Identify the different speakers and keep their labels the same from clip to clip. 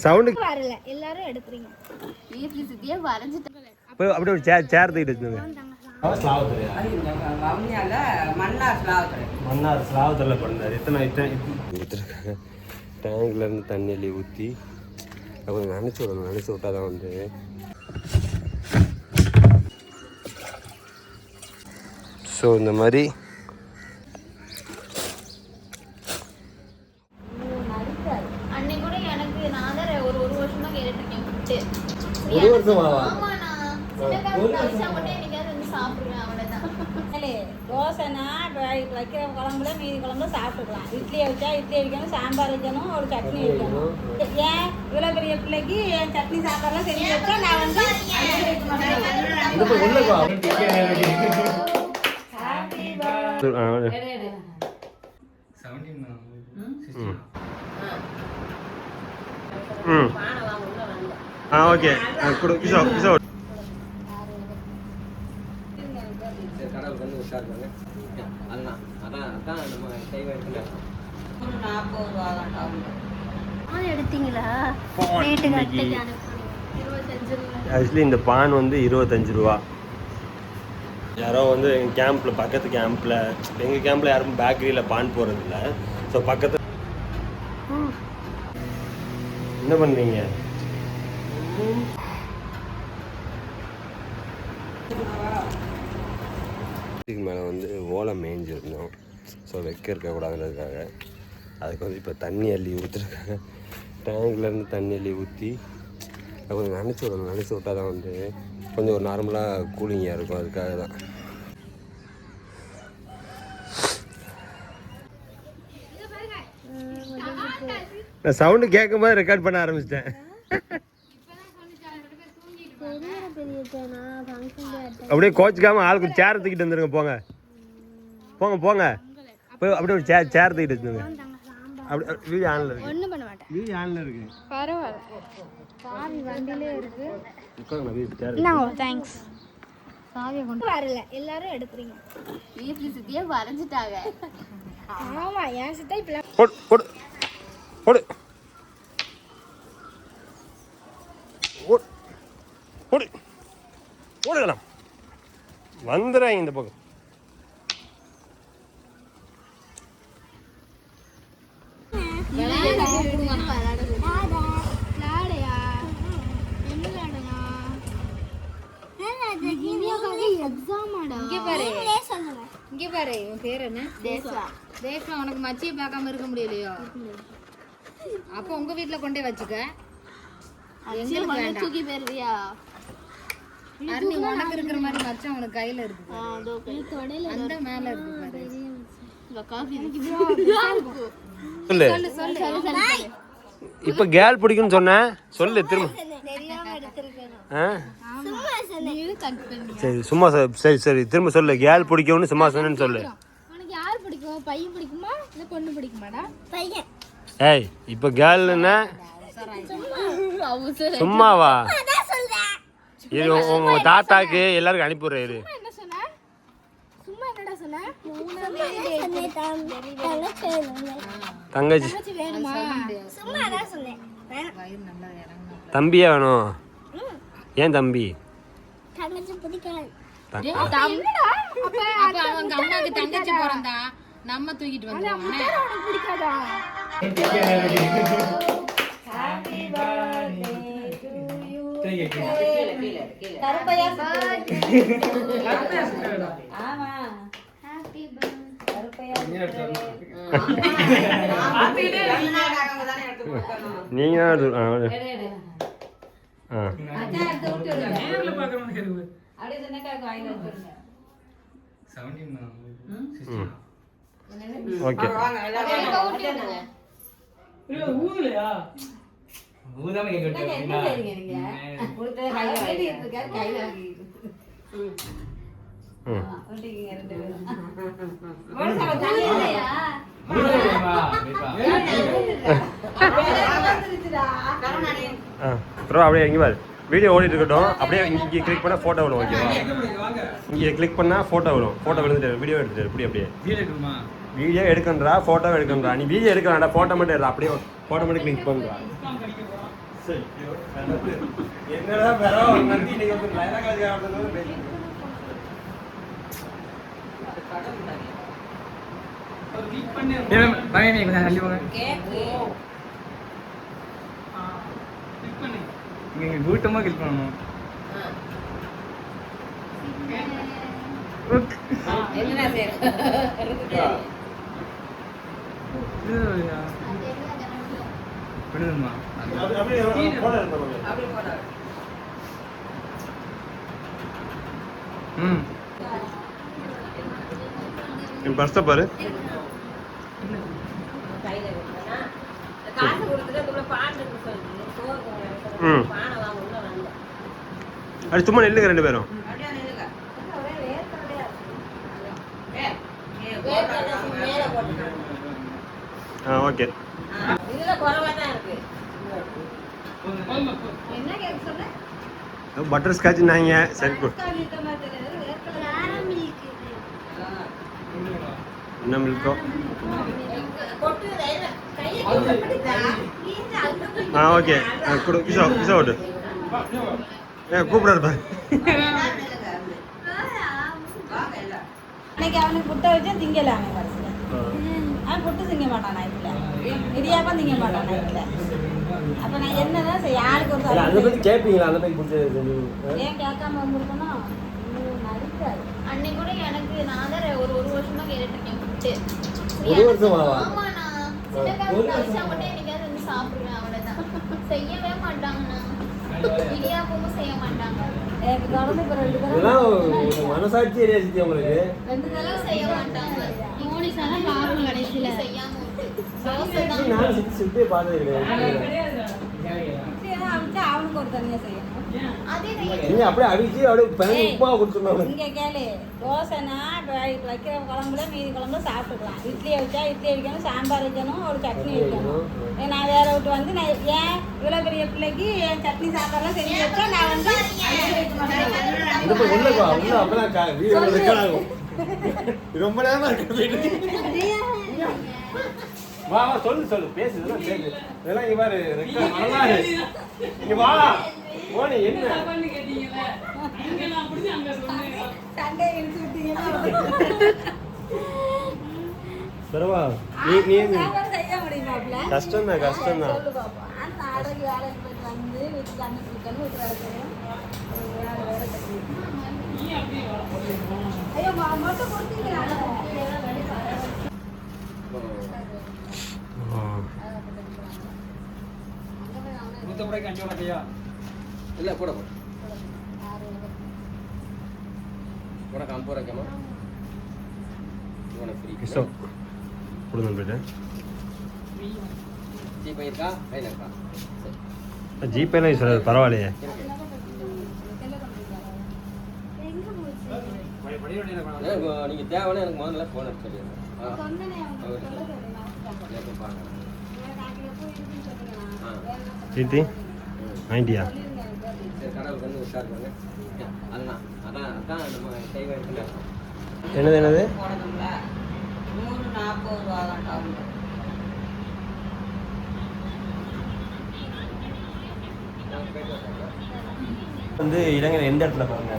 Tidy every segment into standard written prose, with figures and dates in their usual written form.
Speaker 1: Sound
Speaker 2: வரல எல்லாரும் எடுக்கிறீங்க
Speaker 3: வீட்ல சித்தியே வரைஞ்சிட்டாங்க.
Speaker 1: அப்படியே ஒரு சேர் தூக்கிட்டு வச்சுங்க. மன்னார் ஸ்லாவத்தில் பண்ணார். இத்தனை கொடுத்துருக்காங்க. டேங்க்லேருந்து தண்ணி அள்ளி ஊற்றி கொஞ்சம் நினச்சி விடணும். நினச்சி விட்டா தான் வந்து ஸோ இந்த மாதிரி
Speaker 3: அன்னைக்கு கூட எனக்கு நான் தான் ஒரு வருஷமா கேட்டுருக்கேன்.
Speaker 1: ஒரு வருஷம்
Speaker 3: ஆமா நான் சின்ன மட்டும் என்னைக்காவது வந்து சாப்பிடுவேன் அவ்வளோதான்.
Speaker 2: தோசைனா வைக்கிற குழம்புல மீதி குழம்புல சாப்பிட்டுக்கலாம். இட்லியை வச்சா இட்லி வைக்கணும், சாம்பார் வைக்கணும், ஒரு சட்னி வைக்கணும். ஏன் இவ்வளோ பெரிய பிள்ளைக்கு என் சட்னி சாம்பார்லாம் செஞ்சு வச்சா நான் வந்து
Speaker 1: ஓகே கொடு கிஷோர் கிஷோர்.
Speaker 3: எடுத்தீங்களா?
Speaker 1: ஆக்சுவலி இந்த பான் வந்து 25 ரூபா. யாரோ வந்து எங்கள் கேம்பில் பக்கத்து கேம்பில் எங்கள் கேம்பில் யாரும் பேக்கரியில் பான் போடுறதில்ல. ஸோ பக்கத்து என்ன பண்ணுறீங்க? இதுக்கு மேலே வந்து ஓலை மேய்ஞ்சிருந்தோம். ஸோ வெக்க இருக்கக்கூடாதுன்றதுக்காக அதுக்கு வந்து இப்போ தண்ணி அள்ளி ஊற்றுருக்காங்க. டேங்க்லேருந்து தண்ணி அள்ளி ஊற்றி கொஞ்சம் நினச்சி விடணும். நினச்சி விட்டா தான் வந்து கொஞ்சம் ஒரு நார்மலாக கூலிங்காக இருக்கும். அதுக்காக தான் நான் சவுண்டு கேட்கும் போது ரெக்கார்ட் பண்ண ஆரம்பிச்சிட்டேன். அப்படியே கோச்சிக்காமல் ஆளுக்கு சேர் தூக்கிட்டு வந்துருங்க. போங்க போங்க போங்க போய் அப்படியே ஒரு சேர் தூக்கிட்டு வச்சுருங்க. அப்படி வீடியோ ஆனில் இருக்கு.
Speaker 2: ஒன்றும் பண்ண மாட்டேன்.
Speaker 1: வீடியோ ஆனில் இருக்கு.
Speaker 2: பரவாயில்ல. சாவி வண்டியிலே இருக்கு.
Speaker 3: தேங்க்ஸ். சாவியை கொண்டு
Speaker 2: வரல எல்லாரும் எடுக்கிறீங்க.
Speaker 3: வீட்ல சித்தியே வரைஞ்சிட்டாங்க.
Speaker 2: ஆமா ஏன் சித்தா இப்ப
Speaker 1: போடு போடு போடு போடு போடு போடுக்கலாம். வந்துடுறேன் இந்த பக்கம்.
Speaker 3: இங்க பாரு உன் பேர் என்ன? தேசா. தேசா உனக்கு மச்சியை பார்க்காம இருக்க முடியலையோ? அப்போ உங்க வீட்டுல கொண்டே வச்சுக்க. தூக்கி போயிருவியா? அருணி உனக்கு இருக்கிற மாதிரி மச்சான் உனக்கு கையில இருக்கு. அந்த மேல இருக்கு பாரு.
Speaker 1: இப்ப கேர்ள் பிடிக்கும்னு சொன்னேன். சொல்லு திரும்ப. சரி சும்மா சரி சரி திரும்ப சொல்லு. கேர்ள் பிடிக்கும்னு சும்மா சொன்னேன்னு சொல்லு.
Speaker 2: உனக்கு யார் பிடிக்கும்? பையன் பிடிக்குமா இல்ல பொண்ணு பிடிக்குமாடா? பையன்.
Speaker 1: ஏய் இப்ப கேர்ள்னா சும்மாவா? இது உங்க தாத்தாக்கு எல்லாருக்கும் அனுப்பிடுறாரு.
Speaker 2: என்ன சொன்ன? சும்மா என்னடா சொன்ன?
Speaker 1: தங்கச்சி
Speaker 2: வேணுமா? சும்மா அதான் சொன்னேன்.
Speaker 1: தம்பியா வேணும். ஏன் தம்பி?
Speaker 2: தங்கச்சி பிடிக்காது.
Speaker 3: அவங்க அம்மாக்கு தங்கச்சி பிறந்தா நம்ம தூக்கிட்டு வந்தோம்.
Speaker 2: பிடிக்காதா?
Speaker 1: நீங்க ஓகே அப்படியே எங்கே பாரு வீடியோ ஓடிட்டு இருக்கட்டும். அப்படியே இங்கே கிளிக் பண்ணால் ஃபோட்டோ வரும். ஓகேவா? இங்கே கிளிக் பண்ணால் ஃபோட்டோ வரும். ஃபோட்டோ விழுந்துட்டு வீடியோ எடுத்துட்டு எப்படி அப்படியே வீடியோ எடுக்கன்றா ஃபோட்டோ எடுக்கன்றா. நீ வீடியோ எடுக்கிறான்டா ஃபோட்டோ மட்டும் எடுறா. அப்படியே ஆட்டோமேட்டிக் லிங்க் பண்ணுறான். என்னடா வேற நந்தி இன்னைக்கு வந்து லைனா காலேஜ் ஆடுறது பேசிட்டு
Speaker 4: கூட்டமா கிளிக் பண்ணணும்.
Speaker 1: என் பர்ஸை பாரு. அது சும்மா நில்லுங்க 2 பேரும். ஓகே. பட்டர் ஸ்காட்ச்னாங்க. சரி என்ன மில்கோ? ஓகே கொடு. கிஷா கிஷா ஓட்டு. கூப்பிடாரு பாரு.
Speaker 2: அன்னைக்கு அவனுக்கு புட்டை வச்சா திங்கலாம். அவன் புட்டு திங்க மாட்டான் நைட்டில், இடியாப்பம் திங்க மாட்டான் நைட்டில். அப்போ நான் என்னதான் செய்ய? யாருக்கு ஒரு
Speaker 1: அதை பற்றி கேட்பீங்களா? அதை பற்றி பிடிச்சது
Speaker 2: ஏன் கேட்காம வந்துருக்கணும்? நடிக்காது.
Speaker 3: அன்னைக்கு கூட எனக்கு நான் தான் ஒரு வருஷமா கேட்டுட்டு இருக்கேன் புட்டு.
Speaker 1: ஒரு வருஷமாவா?
Speaker 3: ஆமா, நான் சின்ன காசு வச்சா மட்டும் என்னைக்காவது வந்து சாப்பிடுவேன், அவ்வளவுதான். செய்யவே மாட்டாங்கண்ணா, இடியாப்பமும் செய்ய மாட்டாங்க.
Speaker 2: எனக்கு தொடர்ந்து இப்போ 2
Speaker 1: இதெல்லாம் மனசாட்சி ஏரியாச்சு உங்களுக்கு.
Speaker 2: 2 தடவை
Speaker 3: செய்ய மாட்டாங்க. மோனிசாலாம் பாவம் கடைசியில செய்யாம
Speaker 1: நான் சுற்றி பார்த்துருக்கேன்.
Speaker 2: அவனுக்கு ஒரு தனியாக செய்யணும்.
Speaker 1: நீங்க அப்படியே அடிச்சு அப்படியே பேன் உப்பாக கொடுத்துருந்தாங்க.
Speaker 2: இங்கே கேளு, தோசைனா இப்போ வைக்கிற குழம்புல மீதி குழம்புல சாப்பிட்டுக்கலாம். இட்லியை வச்சா இட்லி வைக்கணும், சாம்பார் வைக்கணும், ஒரு சட்னி வைக்கணும். நான் வேற விட்டு வந்து நான் ஏன் இவ்வளோ பெரிய பிள்ளைக்கு என் சட்னி சாம்பார்லாம் செஞ்சு வச்சா நான் வந்து
Speaker 1: ரொம்ப நேரமா இருக்கு. வா வா சொல்லு சொல்லு பேசு. இதெல்லாம் பேசு. இதெல்லாம் இங்க பாரு வரலாறு. இங்க வா ஓனி என்ன
Speaker 2: சண்டே இழுத்து விட்டீங்கன்னா
Speaker 1: பரவா நீ
Speaker 2: செய்ய முடியுமாப்ல?
Speaker 1: கஷ்டம் தான் கஷ்டம் தான்.
Speaker 2: சொல்லு பாப்பா. அந்த ஆடைக்கு வேலைக்கு போயிட்டு வந்து வீட்டுக்கு அன்னைக்கு வீட்டு வேலை செய்யணும். வேலை ஐயோ மட்டும் கொடுத்தீங்களா?
Speaker 1: இல்ல கூட கூட காம்போ ரக்கமா இவன ஃப்ரீ கிஷோ கொடுங்க பேட்டா. ஜிபே இருக்கா? கையில இருக்கா? ஜிபேல சொல்ல பரவாயில்லையே. நீங்க தேவைன்னா எனக்கு முதல்ல போன் அடிச்சு சொல்லிடுங்க. கீர்த்தி 90யா? என்னது என்னது வந்து இளைஞர் எந்த இடத்துல பாருங்க?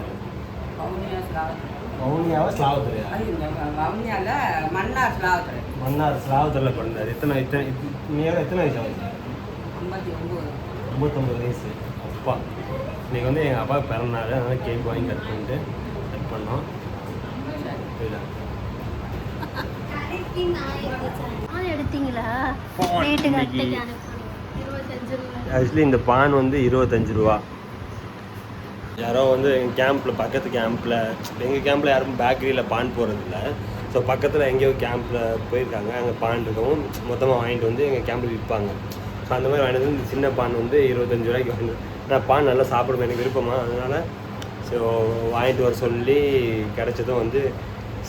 Speaker 1: வவுனியாவா ஸ்லாவத்துறையா? மன்னார் ஸ்லாவத்தில் பண்ணார். எத்தனை வயசு ஆகுது? 59 வயசு. அப்பா இன்னைக்கு வந்து எங்கள் அப்பா பிறந்தாரு, அதனால கேக் வாங்கி கட் பண்ணிட்டு கட் பண்ணோம். ஆக்சுவலி இந்த பான் வந்து 25 ரூபா. யாரோ வந்து எங்கள் கேம்பில் பக்கத்து கேம்பில் எங்கள் கேம்பில் யாரும் பேக்கரியில் பான் போகிறதில்ல. ஸோ பக்கத்தில் எங்கேயோ கேம்பில் போயிருக்காங்க, அங்கே பான் இருக்கவும் மொத்தமாக வாங்கிட்டு வந்து எங்கள் கேம்பில் விற்பாங்க. ஸோ அந்த மாதிரி வாங்கிட்டு வந்து இந்த சின்ன பான் வந்து 25 ரூபாய்க்கு வாங்கிட்டு. நான் பான் நல்லா சாப்பிடுவேன், எனக்கு விருப்பமாக, அதனால் ஸோ வாங்கிட்டு வர சொல்லி கிடச்சதும் வந்து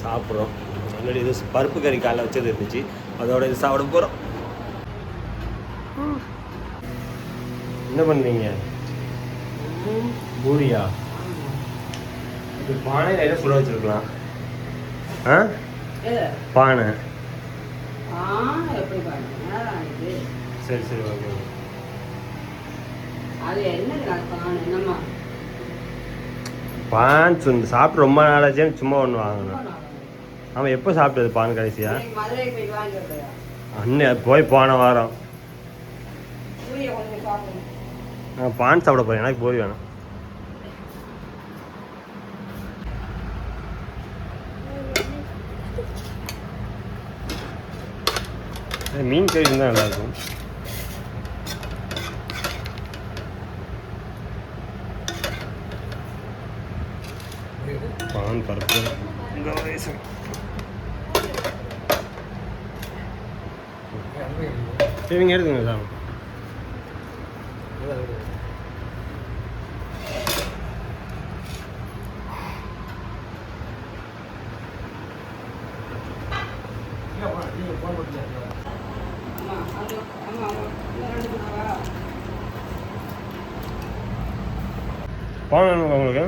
Speaker 1: சாப்பிட்றோம். ஆல்ரெடி இது பருப்பு கறி காலைல வச்சது இருந்துச்சு, அதோட இது சாப்பிட போகிறோம். என்ன பண்ணுறீங்க? பூரியா? இது பானை லைட்டாக சுட வச்சுருக்கலாம். பானை சரி சரி ஓகே.
Speaker 2: அது என்னது என்னம்மா
Speaker 1: பான் சாப்பிட்டு ரொம்ப நாளாச்சேன்னு சும்மா ஒன்று வாங்கணும். ஆமாம், எப்போ சாப்பிட்டது பான் கடைசியா?
Speaker 2: மதுரைக்கு போய் வாங்கிட்டு
Speaker 1: அண்ணன் போய் போன வாரம். நான் பான் சாப்பிட போகிறேன், எனக்கு போய் வேணும். மீன் கறி இருந்தால் நல்லாயிருக்கும். பான் பருப்பு இவங்க எடுத்துங்க சார். பான் வேணுங்களா உங்களுக்கு?